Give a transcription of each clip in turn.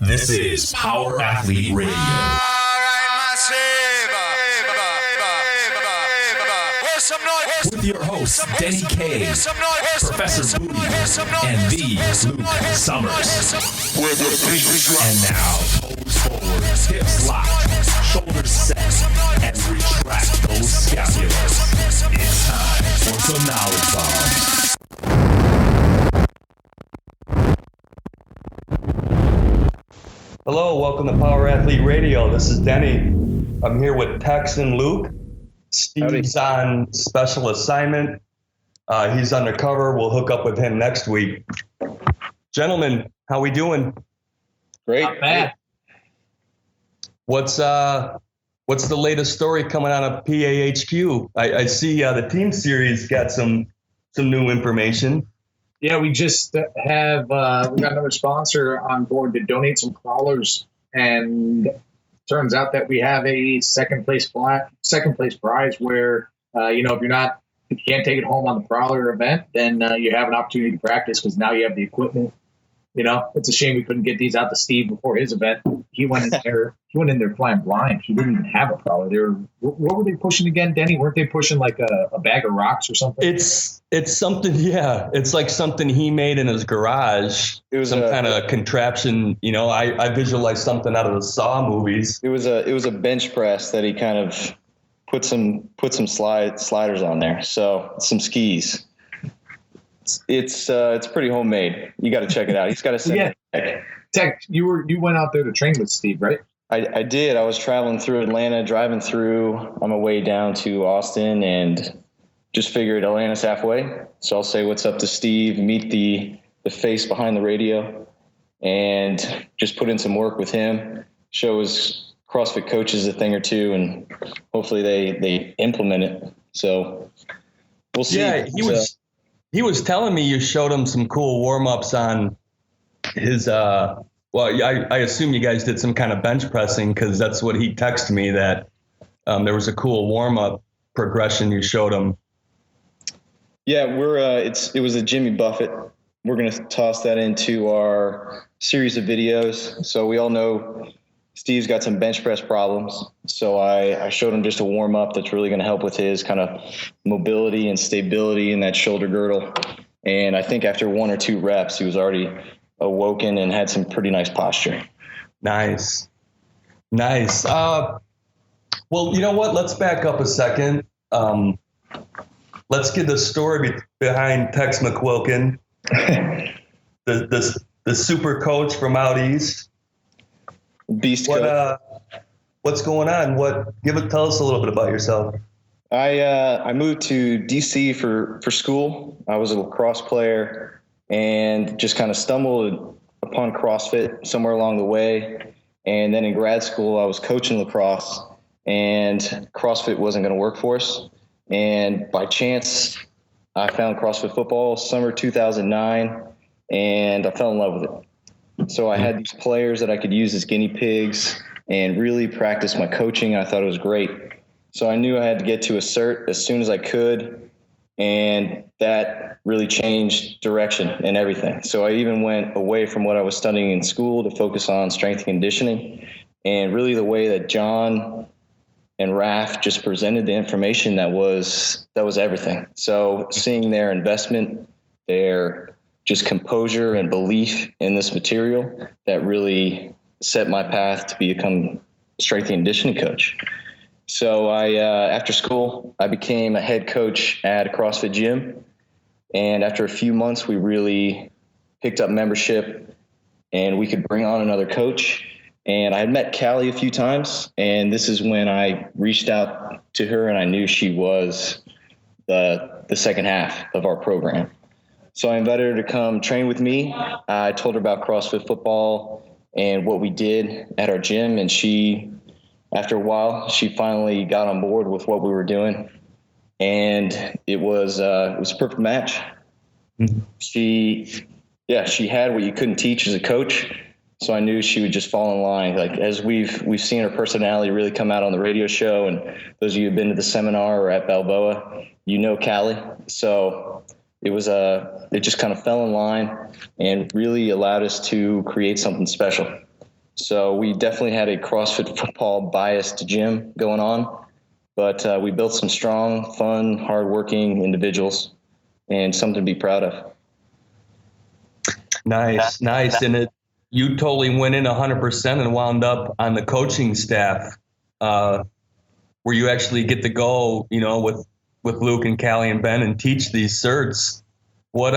This is Power Athlete Radio. With your hosts, Denny K, Professor Booty, and the Luke Summers. And now, pose forward, hips locked, shoulders set, and retract those scapulars. It's time for some knowledge bombs. Hello, welcome to Power Athlete Radio. This is Denny. I'm here with Tex and Luke. Steve's on special assignment. He's undercover. We'll hook up with him next week. Gentlemen, how we doing? Great. Not bad. What's the latest story coming out of PAHQ? I see the team series got some new information. Yeah, we just have we got another sponsor on board to donate some crawlers, and turns out that we have a second place prize where if you can't take it home on the crawler event, then you have an opportunity to practice because now you have the equipment. It's a shame we couldn't get these out to Steve before his event. He went in there flying blind. He didn't even have a crawler. What were they pushing again, Denny? Weren't they pushing like a bag of rocks or something? It's something, yeah. It's like something he made in his garage. It was some kind of contraption. I visualized something out of the Saw movies. It was a bench press that he kind of put some sliders on there. So some skis. It's pretty homemade. You got to check it out. He's got to send it. Tech, you went out there to train with Steve, right? I did. I was traveling through Atlanta, driving through on my way down to Austin, and just figured Atlanta's halfway. So I'll say what's up to Steve, meet the face behind the radio, and just put in some work with him, show his CrossFit coaches a thing or two, and hopefully they implement it. So we'll see. Yeah, he was telling me you showed him some cool warm-ups on his I assume you guys did some kind of bench pressing, because that's what he texted me, that there was a cool warm-up progression you showed him. Yeah, it was a Jimmy Buffett. We're going to toss that into our series of videos. So we all know Steve's got some bench press problems. So I showed him just a warm up that's really going to help with his kind of mobility and stability in that shoulder girdle. And I think after 1 or 2 reps, he was already awoken and had some pretty nice posture. Nice. Well, you know what? Let's back up a second. Let's get the story behind Tex McQuilkin, the super coach from out east. Beast coach. What's going on? Tell us a little bit about yourself. I moved to DC for school. I was a lacrosse player and just kind of stumbled upon CrossFit somewhere along the way. And then in grad school, I was coaching lacrosse, and CrossFit wasn't going to work for us. And by chance, I found CrossFit football summer 2009, and I fell in love with it. So I had these players that I could use as guinea pigs and really practice my coaching. I thought it was great. So I knew I had to get to a cert as soon as I could, and that really changed direction and everything. So I even went away from what I was studying in school to focus on strength and conditioning, and really the way that John and Raf just presented the information, that was everything. So seeing their investment, their just composure and belief in this material, that really set my path to become a strength and conditioning coach. So after school, I became a head coach at a CrossFit gym. And after a few months, we really picked up membership and we could bring on another coach. And I had met Callie a few times, and this is when I reached out to her and I knew she was the second half of our program. So I invited her to come train with me. I told her about CrossFit football and what we did at our gym, and after a while, she finally got on board with what we were doing, and it was a perfect match. Mm-hmm. She had what you couldn't teach as a coach, so I knew she would just fall in line. Like, as we've seen her personality really come out on the radio show, and those of you who've been to the seminar or at Balboa, Callie. So it just kind of fell in line and really allowed us to create something special. So we definitely had a CrossFit football biased gym going on, but we built some strong, fun, hardworking individuals and something to be proud of. Nice. And you totally went in 100% and wound up on the coaching staff, where you actually get to go, with Luke and Callie and Ben and teach these certs. What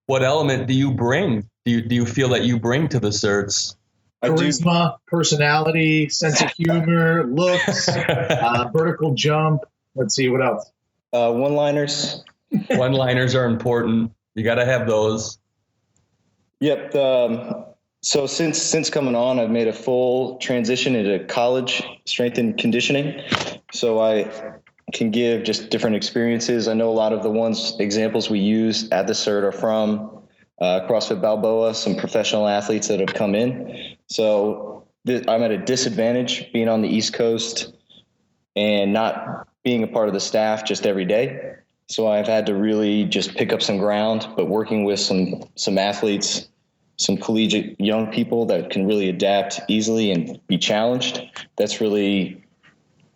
element do you bring? Do you feel that you bring to the certs? Charisma, personality, sense of humor, looks, vertical jump. Let's see, what else? One-liners. One-liners are important. You got to have those. Yep. So since coming on, I've made a full transition into college strength and conditioning. So I can give just different experiences. I know a lot of the examples we use at the cert are from CrossFit Balboa, some professional athletes that have come in. So I'm at a disadvantage being on the East Coast and not being a part of the staff just every day. So I've had to really just pick up some ground, but working with some athletes, some collegiate young people that can really adapt easily and be challenged. That's really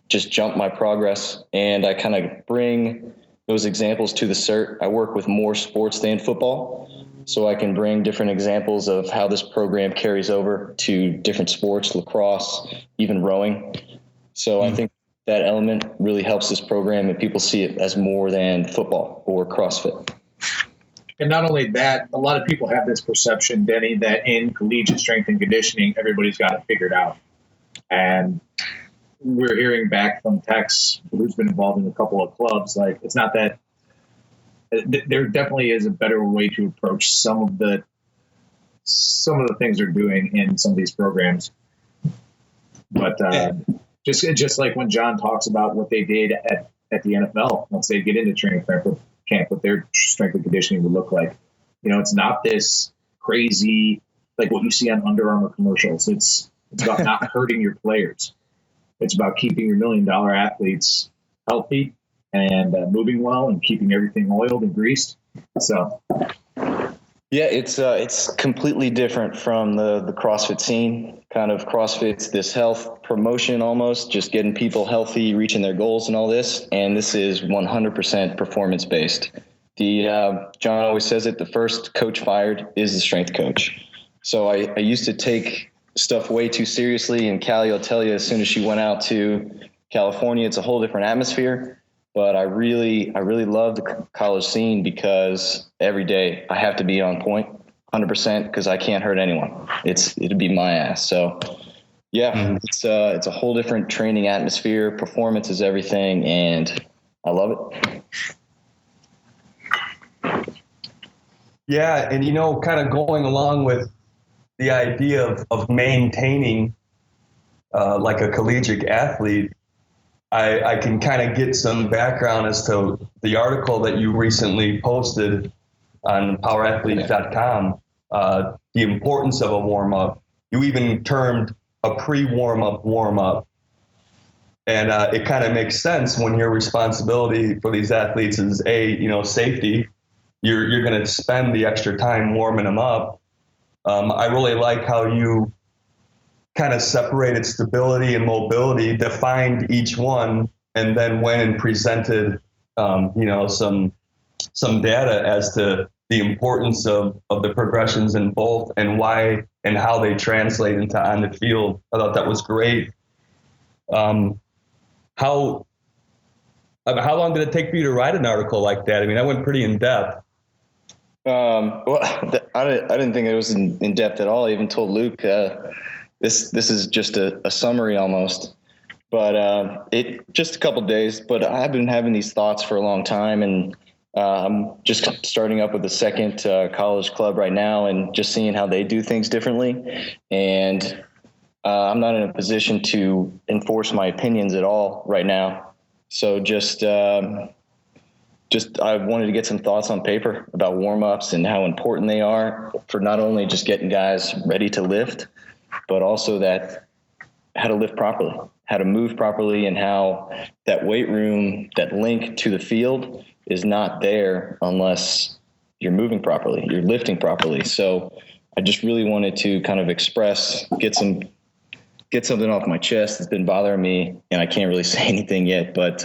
just jumped my progress. And I kind of bring those examples to the cert. I work with more sports than football, so I can bring different examples of how this program carries over to different sports, lacrosse, even rowing. So I think that element really helps this program, and people see it as more than football or CrossFit. And not only that, a lot of people have this perception, Denny, that in collegiate strength and conditioning, everybody's got it figured out. And we're hearing back from Tex, who's been involved in a couple of clubs, like it's not that. There definitely is a better way to approach some of the things they're doing in some of these programs. But just like when John talks about what they did at the NFL, once they get into training camp, what their strength and conditioning would look like. It's not this crazy, like what you see on Under Armour commercials. It's about not hurting your players. It's about keeping your $1 million athletes healthy and moving well and keeping everything oiled and greased. So, yeah, it's completely different from the CrossFit scene. Kind of CrossFit's this health promotion almost, just getting people healthy, reaching their goals and all this. And this is 100% performance based. John always says it, the first coach fired is the strength coach. So I used to take stuff way too seriously, and Callie will tell you as soon as she went out to California, it's a whole different atmosphere. But I really love the college scene because every day I have to be on point 100% because I can't hurt anyone. It'd be my ass. So yeah, it's a whole different training atmosphere. Performance is everything, and I love it. Yeah. And, kind of going along with the idea of maintaining like a collegiate athlete, I can kind of get some background as to the article that you recently posted on powerathlete.com, the importance of a warm-up. You even termed a pre-warm-up warm-up. And it kind of makes sense when your responsibility for these athletes is safety. You're going to spend the extra time warming them up. I really like how you kind of separated stability and mobility, defined each one, and then went and presented, some data as to the importance of the progressions in both and why and how they translate into on the field. I thought that was great. How long did it take for you to write an article like that? I mean, I went pretty in depth. Well, I didn't think it was in depth at all. I even told Luke, this is just a summary almost, but it just a couple of days. But I've been having these thoughts for a long time, and I'm just starting up with the second college club right now, and just seeing how they do things differently. And I'm not in a position to enforce my opinions at all right now. So just I wanted to get some thoughts on paper about warm-ups and how important they are for not only just getting guys ready to lift, but also how to lift properly, how to move properly, and how that weight room, that link to the field is not there unless you're moving properly, you're lifting properly. So I just really wanted to kind of get something off my chest that's been bothering me, and I can't really say anything yet, but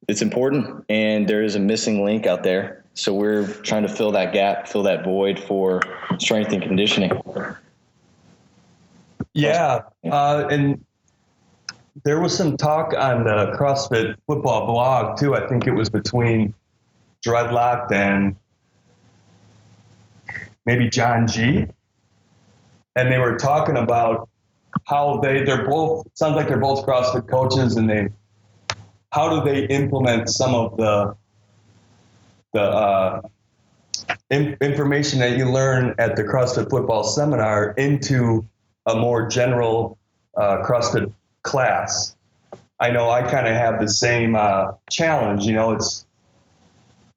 it's important, and there is a missing link out there. So we're trying to fill that gap, fill that void for strength and conditioning. Yeah. And there was some talk on the CrossFit football blog too. I think it was between Dreadlocked and maybe John G. And they were talking about how they're both, sounds like they're both CrossFit coaches, and how do they implement some of the information that you learn at the CrossFit football seminar into a more general CrossFit class. I know I kind of have the same challenge.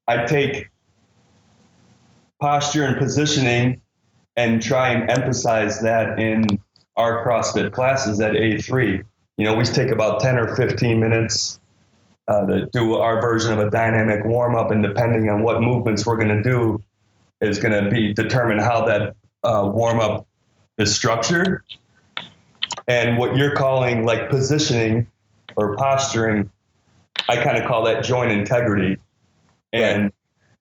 I take posture and positioning and try and emphasize that in our CrossFit classes at A3. We take about 10 or 15 minutes to do our version of a dynamic warm-up, and depending on what movements we're going to do is going to be determine how that warm-up is structured. And what you're calling like positioning or posturing, I kind of call that joint integrity. And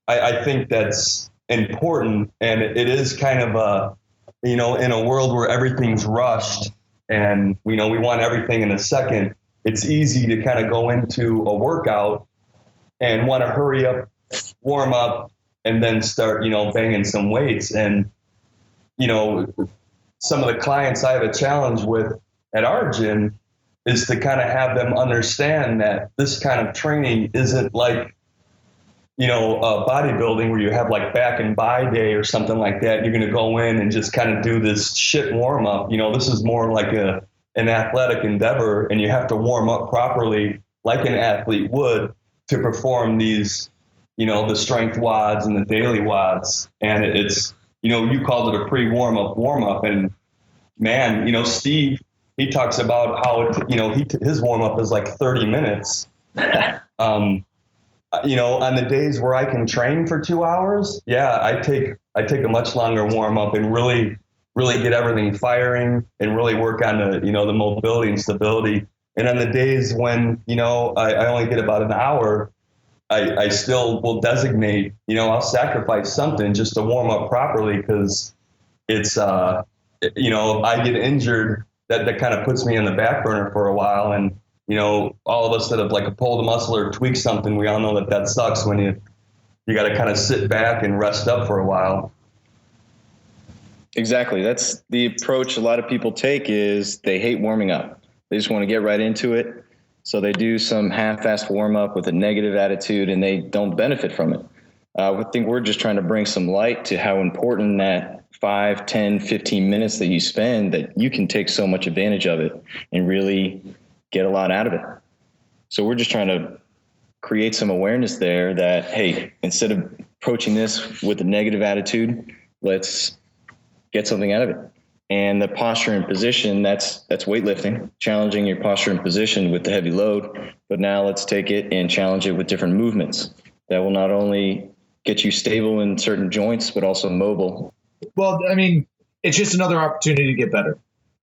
I think that's important. And it is kind of in a world where everything's rushed and, we want everything in a second, it's easy to kind of go into a workout and want to hurry up, warm up, and then start, banging some weights. And, some of the clients I have a challenge with at our gym is to kind of have them understand that this kind of training isn't like, bodybuilding where you have like back and by day or something like that. You're going to go in and just kind of do this shit warm up. This is more like an athletic endeavor, and you have to warm up properly like an athlete would to perform these, the strength WODs and the daily WODs. And it's, you called it a warm up. And man, Steve, he talks about how his warm up is like 30 minutes. On the days where I can train for 2 hours, I take a much longer warm up and really get everything firing and really work on the mobility and stability. And on the days when, I only get about an hour, I still will designate, I'll sacrifice something just to warm up properly, because it's, I get injured, that kind of puts me on the back burner for a while. And, all of us that have like pulled a muscle or tweaked something, we all know that sucks when you got to kind of sit back and rest up for a while. Exactly. That's the approach a lot of people take, is they hate warming up. They just want to get right into it. So they do some half-assed warm-up with a negative attitude, and they don't benefit from it. I think we're just trying to bring some light to how important that 5, 10, 15 minutes that you spend, that you can take so much advantage of it and really get a lot out of it. So we're just trying to create some awareness there that, hey, instead of approaching this with a negative attitude, let's get something out of it. And the posture and position, that's weightlifting, challenging your posture and position with the heavy load. But now let's take it and challenge it with different movements that will not only get you stable in certain joints, but also mobile. Well, I mean, it's just another opportunity to get better.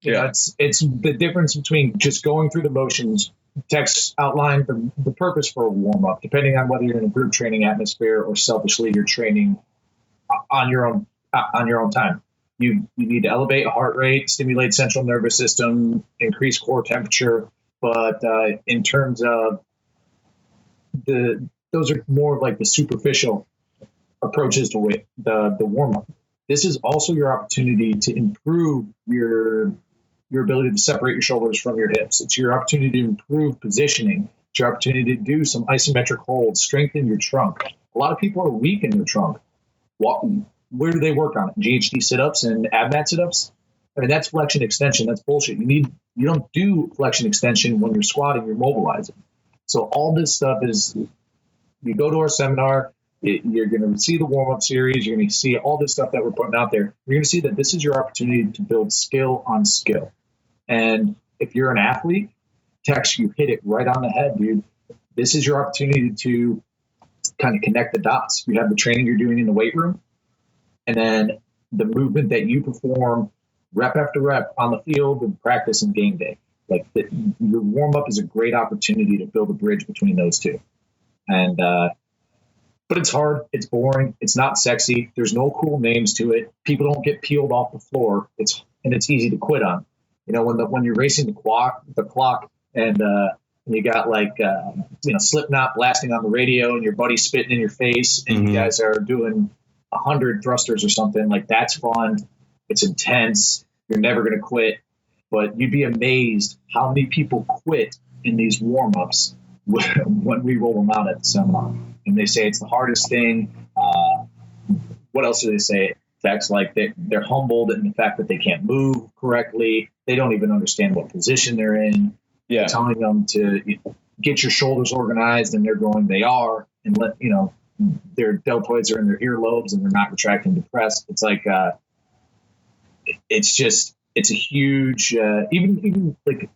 It's the difference between just going through the motions. Tex outlined the purpose for a warm up, depending on whether you're in a group training atmosphere or selfishly you're training on your own time. You need to elevate heart rate, stimulate central nervous system, increase core temperature. But in terms of those are more of like the superficial approaches to the warm up. This is also your opportunity to improve your ability to separate your shoulders from your hips. It's your opportunity to improve positioning. It's your opportunity to do some isometric holds, strengthen your trunk. A lot of people are weak in their trunk. Where do they work on it? GHD sit-ups and ab mat sit-ups? I mean, that's flexion extension. That's bullshit. You don't do flexion extension when you're squatting, you're mobilizing. So all this stuff is, you go to our seminar, you're going to see the warm-up series, you're going to see all this stuff that we're putting out there. You're going to see that this is your opportunity to build skill on skill. And if you're an athlete, Tex, you hit it right on the head, dude. This is your opportunity to kind of connect the dots. You have the training you're doing in the weight room. and then the movement that you perform rep after rep on the field and practice and game day. Like your warm up is a great opportunity to build a bridge between those two. And, but it's hard. It's boring. It's not sexy. There's no cool names to it. People don't get peeled off the floor. It's easy to quit on. When you're racing the clock and you got Slipknot blasting on the radio and your buddy spitting in your face and you guys are doing 100 thrusters or something, like that's fun. It's intense. You're never going to quit, but you'd be amazed how many people quit in these warm-ups when we roll them out at the seminar. And they say it's the hardest thing. What else do they say? Tex, like they're humbled in the fact that they can't move correctly. They don't even understand what position they're in. Yeah. Telling them to get your shoulders organized, and they're going, they are, and their deltoids are in their earlobes and they're not retracting depressed. It's like, it's a huge, even like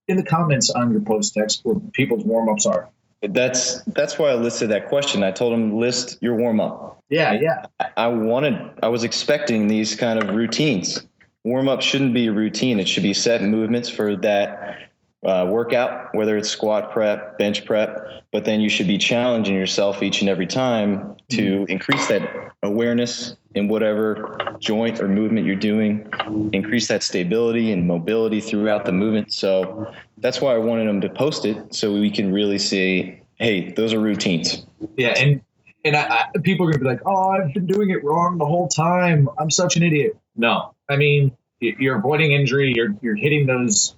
in the comments on your post, Tex, where people's warm-ups are. That's why I listed that question. I told them list your warm up. Yeah. I was expecting these kind of routines. Warm up shouldn't be a routine. It should be set movements for that workout, whether it's squat prep, bench prep, but then you should be challenging yourself each and every time to increase that awareness in whatever joint or movement you're doing, increase that stability and mobility throughout the movement. So that's why I wanted them to post it so we can really see, hey, those are routines. Yeah. And people are going to be like, oh, I've been doing it wrong the whole time. I'm such an idiot. No, I mean, you're avoiding injury. You're hitting those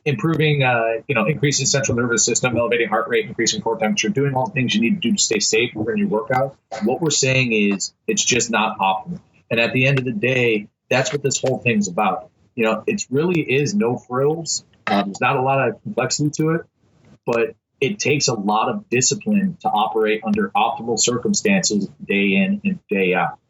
improving, increasing central nervous system, elevating heart rate, increasing core temperature, doing all the things you need to do to stay safe during your workout. What we're saying is it's just not optimal. And at the end of the day, that's what this whole thing's about. It really is no frills. There's not a lot of complexity to it, but it takes a lot of discipline to operate under optimal circumstances day in and day out.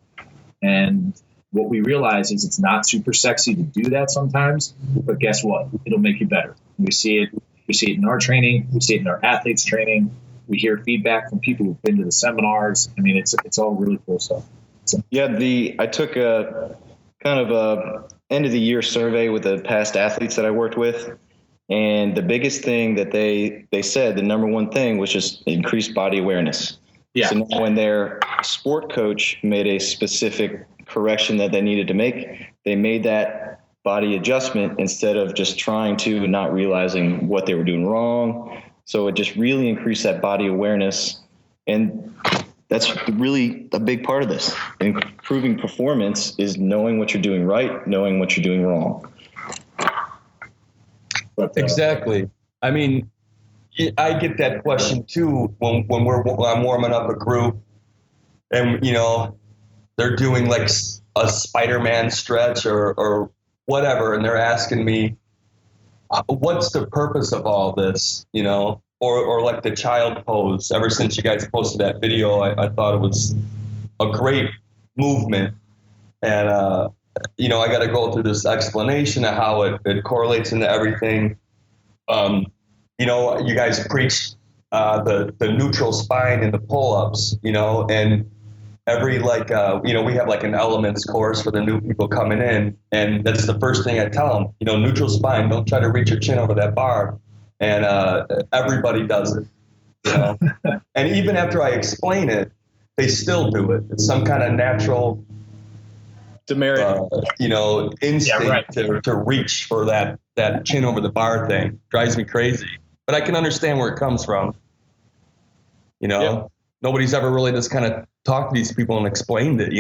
And what we realize is it's not super sexy to do that sometimes, but guess what? It'll make you better. We see it in our training. We see it in our athletes' training. We hear feedback from people who've been to the seminars. I mean, it's all really cool stuff. So. Yeah, I took a kind of a end of the year survey with the past athletes that I worked with. And the biggest thing that they said, the number one thing was just increased body awareness. Yeah. So now when their sport coach made a specific correction that they needed to make, they made that body adjustment instead of just trying to and not realizing what they were doing wrong. So it just really increased that body awareness. And that's really a big part of this. Improving performance is knowing what you're doing right, knowing what you're doing wrong. Exactly. I mean, I get that question too when I'm warming up a group and, they're doing like a Spider-Man stretch or whatever. And they're asking me, what's the purpose of all this, or like the child pose. Ever since you guys posted that video, I thought it was a great movement. And, I got to go through this explanation of how it correlates into everything. You guys preach the neutral spine in the pull-ups, and every we have like an elements course for the new people coming in, and that's the first thing I tell them. Neutral spine. Don't try to reach your chin over that bar, and everybody does it. And even after I explain it, they still do it. It's some kind of natural. Instinct to reach for that chin over the bar thing. Drives me crazy, but I can understand where it comes from. Nobody's ever really just kind of talked to these people and explained it.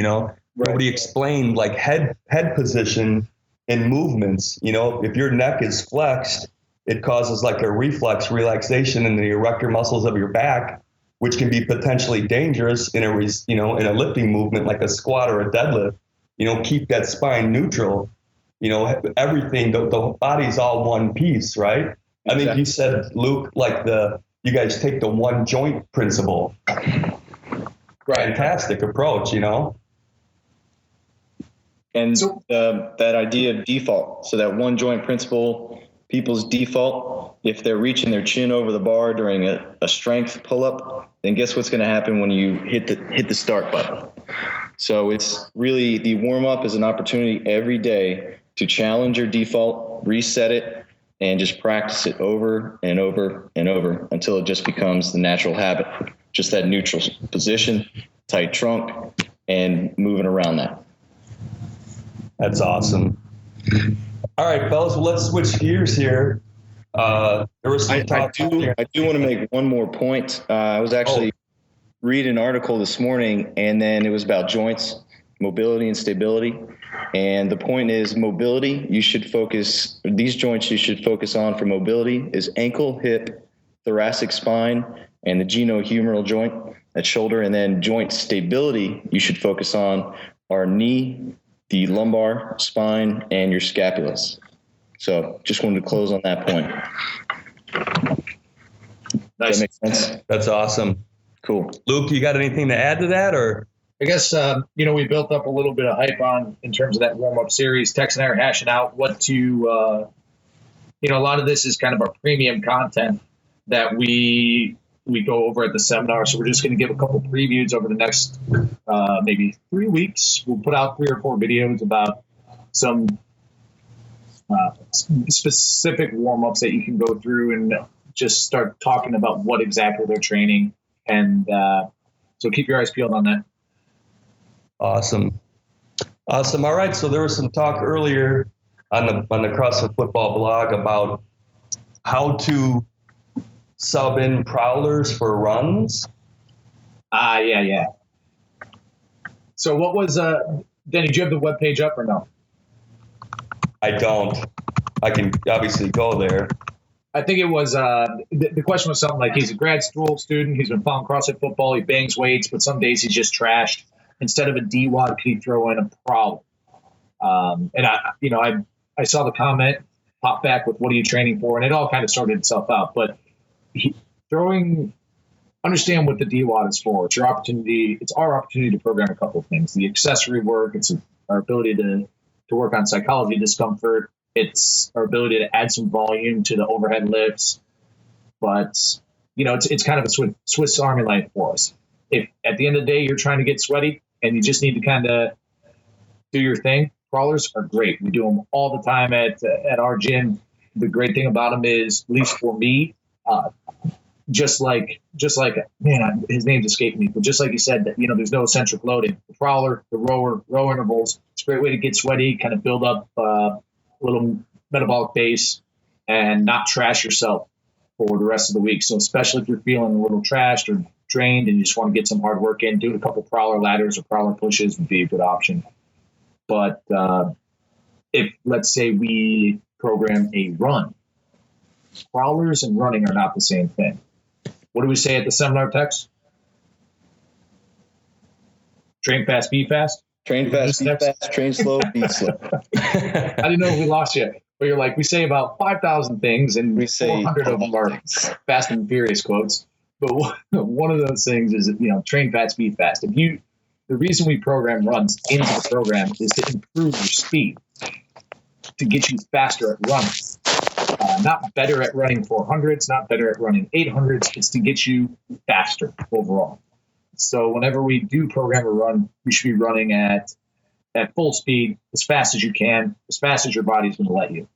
Nobody explained like head position and movements. If your neck is flexed, it causes like a reflex relaxation in the erector muscles of your back, which can be potentially dangerous in a lifting movement like a squat or a deadlift. Keep that spine neutral. Everything, the body's all one piece, right? Exactly. I think you said, Luke, like you guys take the one joint principle. Right. Fantastic approach, And that idea of default. So that one joint principle, people's default, if they're reaching their chin over the bar during a strength pull-up, then guess what's going to happen when you hit the start button? So it's really, the warm up is an opportunity every day to challenge your default, reset it, and just practice it over and over and over until it just becomes the natural habit. Just that neutral position, tight trunk, and moving around that. That's awesome. All right, fellas, well, let's switch gears here. There was some talk I do want to make one more point. I was actually reading an article this morning, and then it was about joints, mobility, and stability. And the point is, mobility, these joints you should focus on for mobility is ankle, hip, thoracic spine, and the genohumeral joint at shoulder. And then joint stability you should focus on are knee, the lumbar, spine, and your scapulas. So just wanted to close on that point. Nice. Does that make sense? That's awesome. Cool. Luke, you got anything to add to that, or? I guess, we built up a little bit of hype in terms of that warm-up series. Tex and I are hashing out what to, a lot of this is kind of our premium content that we go over at the seminar. So we're just going to give a couple previews over the next maybe 3 weeks. We'll put out 3 or 4 videos about some specific warm-ups that you can go through and just start talking about what exactly they're training. And so keep your eyes peeled on that. Awesome. All right. So there was some talk earlier on the CrossFit Football blog about how to sub in prowlers for runs. Yeah. So what was Denny? Do you have the webpage up or no? I don't. I can obviously go there. I think it was the question was something like he's a grad school student. He's been following CrossFit Football. He bangs weights, but some days he's just trashed. Instead of a DWAD, could he throw in a prowler? And I saw the comment pop back with, "What are you training for?" And it all kind of sorted itself out. But understand what the DWAD is for. It's your opportunity. It's our opportunity to program a couple of things: the accessory work. It's our ability to work on psychology discomfort. It's our ability to add some volume to the overhead lifts. But it's kind of a Swiss Army knife for us. If at the end of the day you're trying to get sweaty and you just need to kind of do your thing, crawlers are great. We do them all the time at our gym. The great thing about them is, at least for me, just like man, his name's escaped me, but just like you said, that there's no eccentric loading. The crawler, the row intervals, it's a great way to get sweaty, kind of build up a little metabolic base, and not trash yourself for the rest of the week. So especially if you're feeling a little trashed or drained and you just want to get some hard work in, doing a couple prowler ladders or prowler pushes would be a good option. But if, let's say, we program a run, prowlers and running are not the same thing. What do we say at the seminar, Tex? Train fast, be fast? Train fast, be fast, train slow, be slow. I didn't know if we lost you. But you're like, we say about 5,000 things, and we say 400 of them are Fast and Furious quotes. But one of those things is, train fast, speed fast. The reason we program runs into the program is to improve your speed, to get you faster at running. Not better at running 400s, not better at running 800s. It's to get you faster overall. So whenever we do program a run, we should be running at full speed, as fast as you can, as fast as your body's going to let you.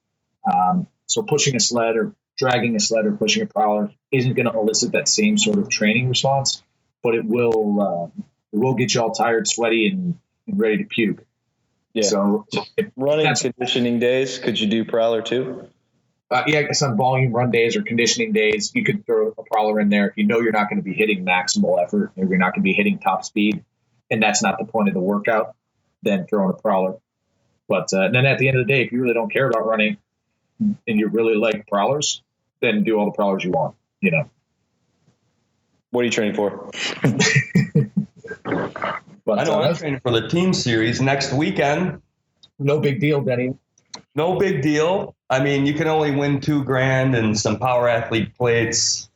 So pushing a sled or dragging a sled or pushing a prowler isn't going to elicit that same sort of training response, but it will get you all tired, sweaty, and ready to puke. Yeah. So running conditioning days, could you do prowler too? I guess on volume run days or conditioning days, you could throw a prowler in there if you know you're not going to be hitting maximal effort, or you're not going to be hitting top speed, and that's not the point of the workout. Then throw in a prowler. But then at the end of the day, if you really don't care about running and you really like prowlers, then do all the prowlers you want. What are you training for? But I know I'm training for the team series next weekend. No big deal, Denny. No big deal. I mean, you can only win $2,000 and some Power Athlete plates,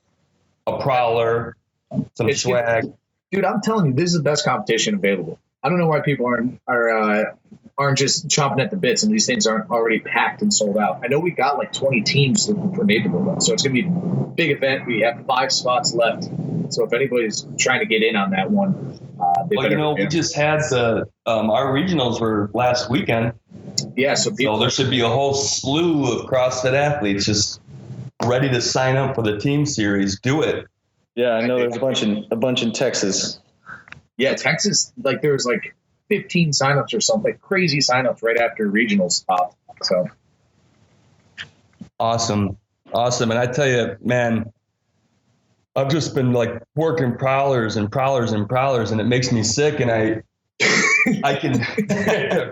a prowler, some swag. Dude, I'm telling you, this is the best competition available. I don't know why people aren't just chomping at the bits and these things aren't already packed and sold out. I know we got like 20 teams looking for neighborhood, so it's going to be a big event. We have 5 spots left. So if anybody's trying to get in on that one, we just had our regionals were last weekend. Yeah, so there should be a whole slew of CrossFit athletes just ready to sign up for the team series. Do it. Yeah, I know there's a bunch in Texas. Yeah, Texas, there was 15 signups or something, crazy signups right after regionals stopped. So awesome. And I tell you, man, I've just been working prowlers, and it makes me sick. And I can,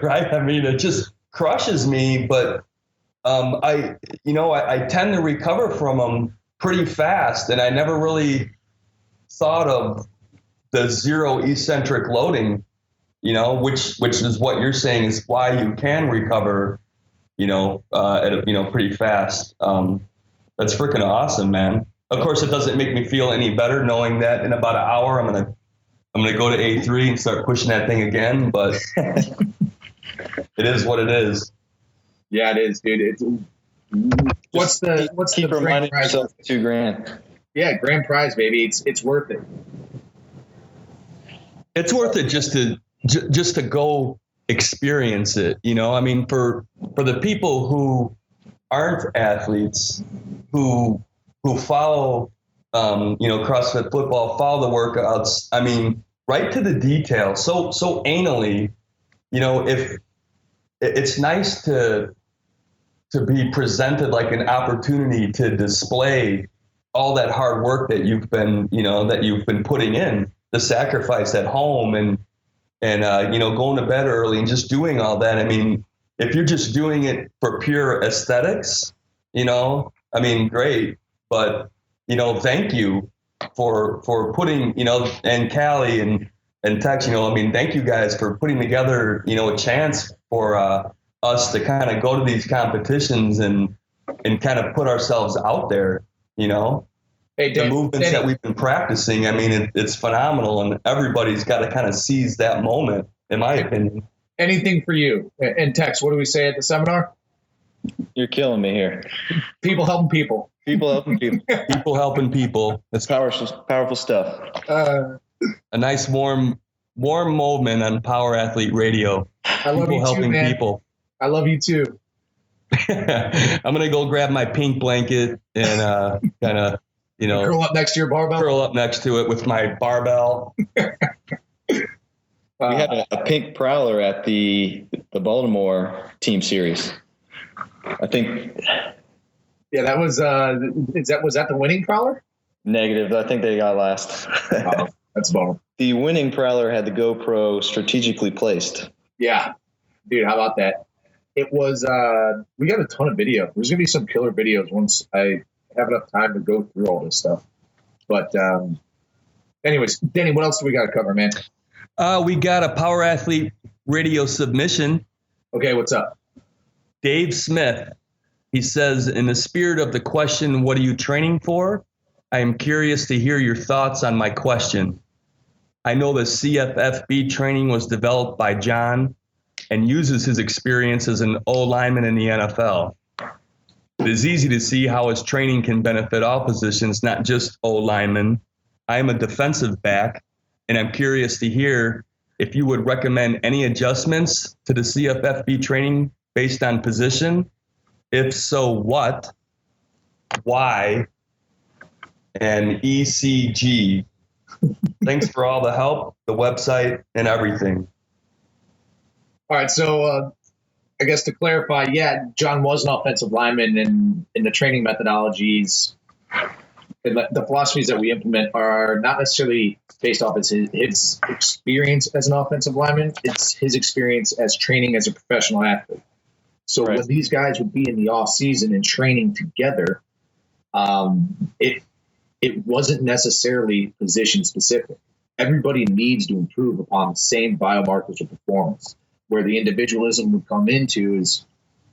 right? I mean, it just crushes me, but I tend to recover from them pretty fast. And I never really thought of the zero eccentric loading, which is what you're saying is why you can recover, pretty fast. That's freaking awesome, man. Of course, it doesn't make me feel any better knowing that in about an hour I'm gonna go to A3 and start pushing that thing again. But it is what it is. Yeah, it is, dude. What's the grand prize? $2,000. Yeah, grand prize, baby. It's worth it. It's worth it just to go experience it. I mean, for the people who aren't athletes, who follow, CrossFit football, follow the workouts. I mean, right to the detail. So anally, if it's nice to be presented like an opportunity to display all that hard work that you've been putting in, the sacrifice at home and going to bed early and just doing all that. I mean, if you're just doing it for pure aesthetics, great. But, thank you for putting, and Callie and Tex, thank you guys for putting together, a chance for us to kind of go to these competitions and kind of put ourselves out there, Hey, the movements that we've been practicing. I mean, it's phenomenal, and everybody's got to kind of seize that moment, in my opinion. Anything for you. And Tex, what do we say at the seminar? You're killing me here. People helping people. People helping people. People helping people. That's powerful stuff. A nice warm moment on Power Athlete Radio. I love people you helping too, man. people. I love you too. I'm gonna go grab my pink blanket and kind of curl up next to your barbell. Curl up next to it with my barbell. We had a pink prowler at the Baltimore team series. I think. Yeah, that was. Was that the winning prowler? Negative. I think they got last. Oh, that's a bummer. The winning prowler had the GoPro strategically placed. Yeah, dude, how about that? It was. We got a ton of video. There's gonna be some killer videos once I have enough time to go through all this stuff. But anyways, Denny, what else do we got to cover, man? We got a Power Athlete Radio submission. Okay, what's up? Dave Smith. He says, in the spirit of the question, what are you training for? I am curious to hear your thoughts on my question. I know the CFFB training was developed by John and uses his experience as an O lineman in the NFL. It is easy to see how his training can benefit all positions, not just O linemen. I am a defensive back, and I'm curious to hear if you would recommend any adjustments to the CFFB training based on position. If so, what, why, and ECG. Thanks for all the help, the website, and everything. All right, so I guess to clarify, yeah, John was an offensive lineman, and in the training methodologies, the philosophies that we implement are not necessarily based off his experience as an offensive lineman. It's his experience as training as a professional athlete. So when these guys would be in the off season and training together, it wasn't necessarily position specific. Everybody needs to improve upon the same biomarkers of performance. Where the individualism would come into is,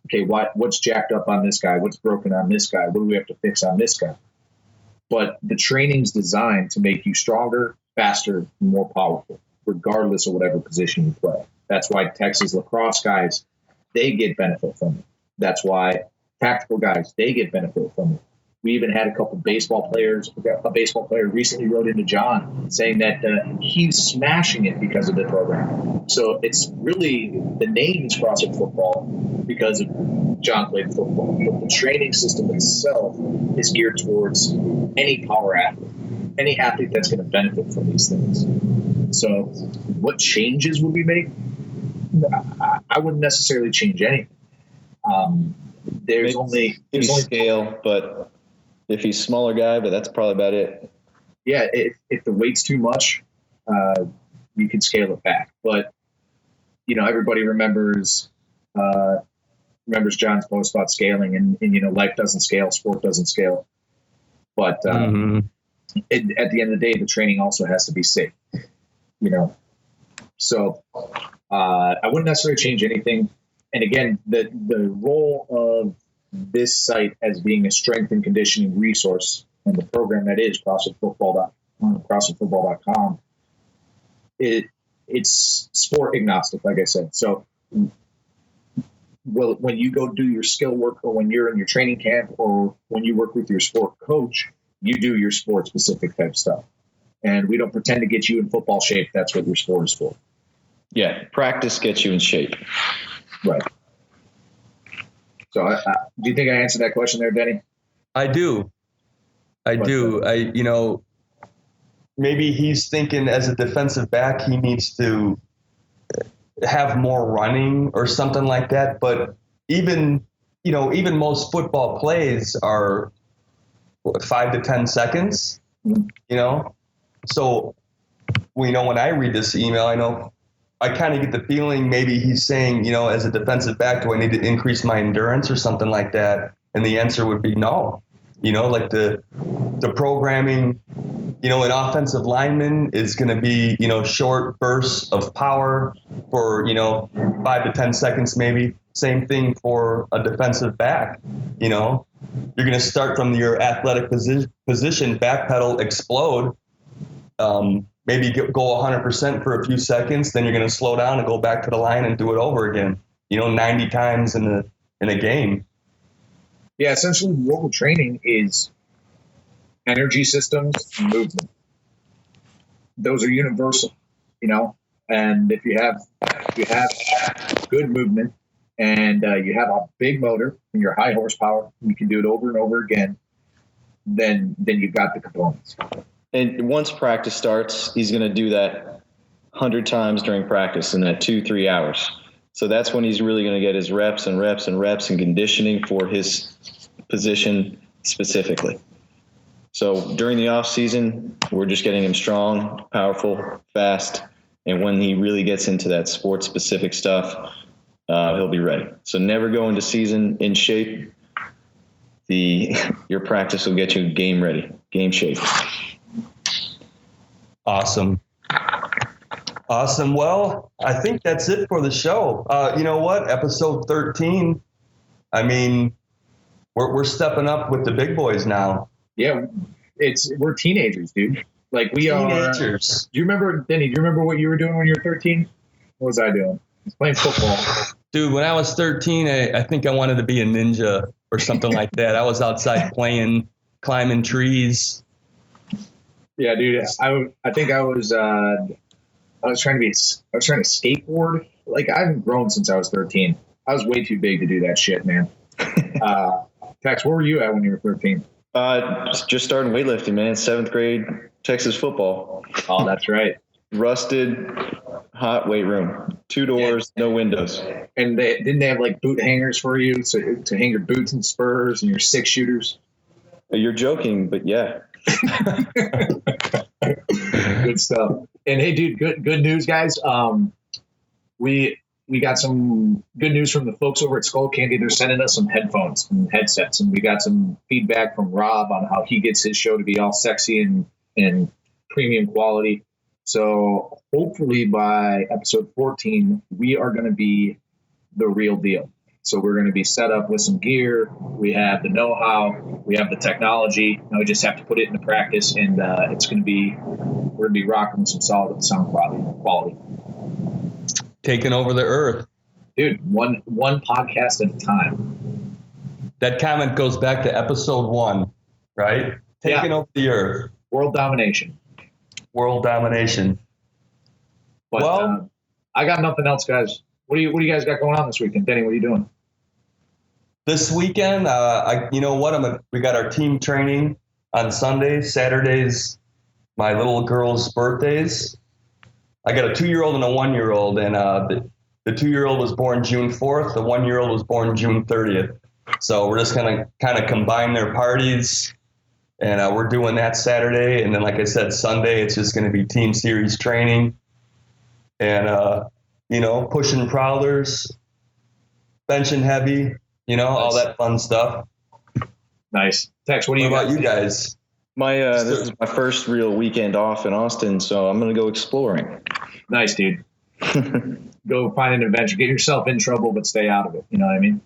okay, what's jacked up on this guy? What's broken on this guy? What do we have to fix on this guy? But the training's designed to make you stronger, faster, and more powerful, regardless of whatever position you play. That's why Texas lacrosse guys, they get benefit from it. That's why tactical guys, they get benefit from it. We even had a couple baseball players. A baseball player recently wrote into John saying that he's smashing it because of the program. So it's really, the name is CrossFit Football because of John played football. But the training system itself is geared towards any power athlete, any athlete that's going to benefit from these things. So what changes would we make? I wouldn't necessarily change anything. There's only scale, but if he's a smaller guy, but that's probably about it. Yeah, if the weight's too much, you can scale it back. But everybody remembers John's post about scaling, and life doesn't scale, sport doesn't scale. But at the end of the day, the training also has to be safe. So I wouldn't necessarily change anything. And again, the role of this site as being a strength and conditioning resource, and the program that is CrossFitFootball.com, it's sport agnostic, like I said. So when you go do your skill work, or when you're in your training camp, or when you work with your sport coach, you do your sport specific type stuff. And we don't pretend to get you in football shape. That's what your sport is for. Yeah, practice gets you in shape. Right. So do you think I answered that question there, Denny? I do. Maybe he's thinking as a defensive back, he needs to have more running or something like that. But even most football plays are 5 to 10 seconds, So, when I read this email, I kind of get the feeling maybe he's saying, as a defensive back, do I need to increase my endurance or something like that? And the answer would be no. Like the programming, an offensive lineman is going to be, short bursts of power for, 5 to 10 seconds maybe. Same thing for a defensive back. You're going to start from your athletic position, backpedal, explode. Maybe go 100% for a few seconds, then you're going to slow down and go back to the line and do it over again, 90 times in a game. Yeah, essentially what we're training is energy systems and movement. Those are universal, and if you have good movement and you have a big motor and you're high horsepower, you can do it over and over again, then you've got the components. And once practice starts, he's going to do that 100 times during practice in that 2-3 hours. So that's when he's really going to get his reps and reps and reps and conditioning for his position specifically. So during the off season, we're just getting him strong, powerful, fast. And when he really gets into that sports specific stuff, he'll be ready. So never go into season in shape. Your practice will get you game ready, game shape. Awesome. Well, I think that's it for the show. You know what? Episode 13. I mean, we're stepping up with the big boys now. Yeah, we're teenagers, dude. Like we teenagers. Do you remember, Denny? Do you remember what you were doing when you were 13? What was I doing? I was playing football. Dude, when I was 13, I think I wanted to be a ninja or something like that. I was outside playing, climbing trees. Yeah, dude. I think I was trying to skateboard. Like I haven't grown since I was 13. I was way too big to do that shit, man. Tex, where were you at when you were 13? Just starting weightlifting, man. 7th grade, Texas football. Oh, that's right. Rusted, hot weight room. 2 doors, no windows. And didn't they have like boot hangers for you to hang your boots and spurs and your 6-shooters? You're joking, but yeah. Good stuff. And hey, dude, good news, guys. We got some good news from the folks over at Skull Candy. They're sending us some headphones and headsets, and we got some feedback from Rob on how he gets his show to be all sexy and premium quality. So hopefully by episode 14, we are going to be the real deal. So we're going to be set up with some gear. We have the know-how. We have the technology. Now we just have to put it into practice, and we're going to be rocking some solid sound quality. Taking over the earth. Dude, one podcast at a time. That comment goes back to episode 1. right? Taking over the earth. World domination. World domination. But I got nothing else, guys. What do you guys got going on this weekend? Denny, what are you doing? This weekend, you know what? We got our team training on Sunday. Saturdays, my little girl's birthdays. I got a 2-year-old and a 1-year-old, and the 2-year-old was born June 4th. The 1-year-old was born June 30th. So we're just gonna kind of combine their parties, and we're doing that Saturday. And then, like I said, Sunday it's just going to be team series training, and you know, pushing prowlers, benching heavy, you know, all that fun stuff. Nice. Tex, what about you guys? This is my first real weekend off in Austin, so I'm going to go exploring. Nice, dude. Go find an adventure. Get yourself in trouble, but stay out of it. You know what I mean?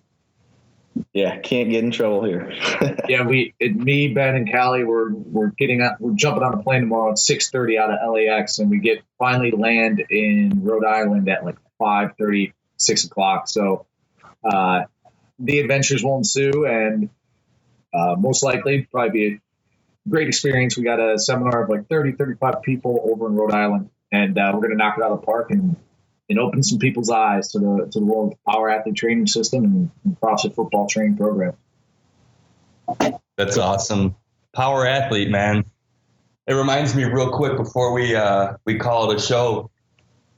Yeah, can't get in trouble here. Yeah, me, Ben, and Callie, we're jumping on a plane tomorrow at 6:30 out of LAX, and we finally land in Rhode Island at like 5:30, 6 o'clock. So the adventures will ensue, and most likely probably be a great experience. We got a seminar of like 30, 35 people over in Rhode Island, and we're going to knock it out of the park and open some people's eyes to the world power athlete training system and CrossFit football training program. That's awesome. Power athlete, man. It reminds me real quick before we call it a show.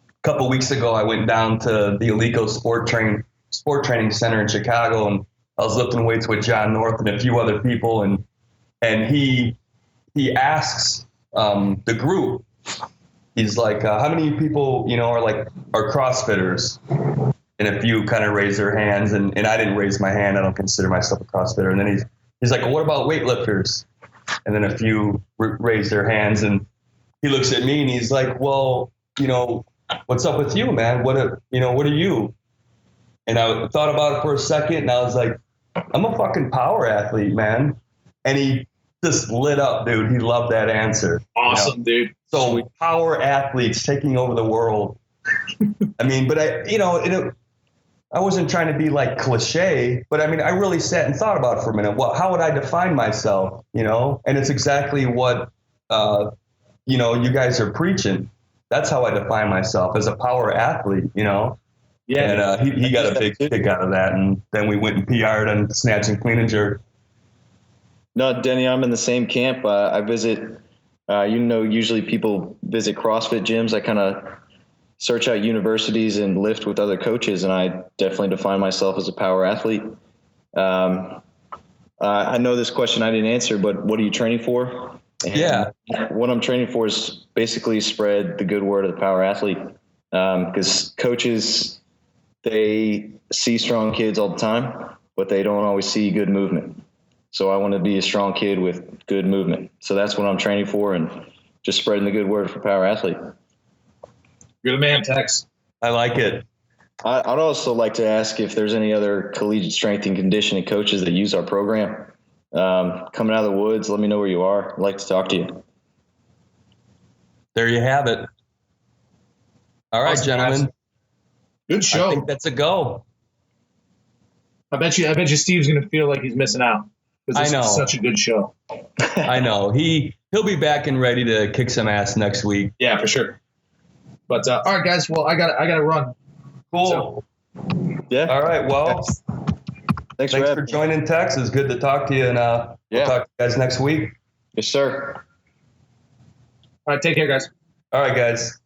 A couple weeks ago, I went down to the Alico Sport Training Center in Chicago, and I was lifting weights with John North and a few other people, and he asks the group, he's like, how many people, you know, are CrossFitters? And a few kind of raise their hands, and I didn't raise my hand. I don't consider myself a CrossFitter. And then he's like, well, what about weightlifters? And then a few raise their hands, and he looks at me and he's like, well, you know, what's up with you, man? What are you? And I thought about it for a second, and I was like, I'm a fucking power athlete, man. And he just lit up, dude. He loved that answer. Awesome, dude. So power athletes taking over the world. I mean, but I wasn't trying to be like cliche, but I mean, I really sat and thought about it for a minute. How would I define myself? You know, and it's exactly what, you know, you guys are preaching. That's how I define myself, as a power athlete, you know? Yeah. And he got a big kick out of that. And then we went and PR'd on snatch and clean and jerk. No, Denny, I'm in the same camp. I visit, usually people visit CrossFit gyms. I kind of search out universities and lift with other coaches, and I definitely define myself as a power athlete. I know this question I didn't answer, but what are you training for? And what I'm training for is basically spread the good word of the power athlete, because coaches, they see strong kids all the time, but they don't always see good movement. So I want to be a strong kid with good movement. So that's what I'm training for, and just spreading the good word for power athlete. You're the man, Tex. I like it. I'd also like to ask if there's any other collegiate strength and conditioning coaches that use our program. Coming out of the woods, let me know where you are. I'd like to talk to you. There you have it. All right, awesome, gentlemen. guys. Good show. I think that's a go. I bet you Steve's going to feel like he's missing out. Because this is such a good show. I know. He'll be back and ready to kick some ass next week. Yeah, for sure. But all right, guys. Well, I got to run. Cool. So, yeah. All right. Well, thanks for joining, Tex. It's good to talk to you, and we'll talk to you guys next week. Yes, sir. All right. Take care, guys. All right, guys.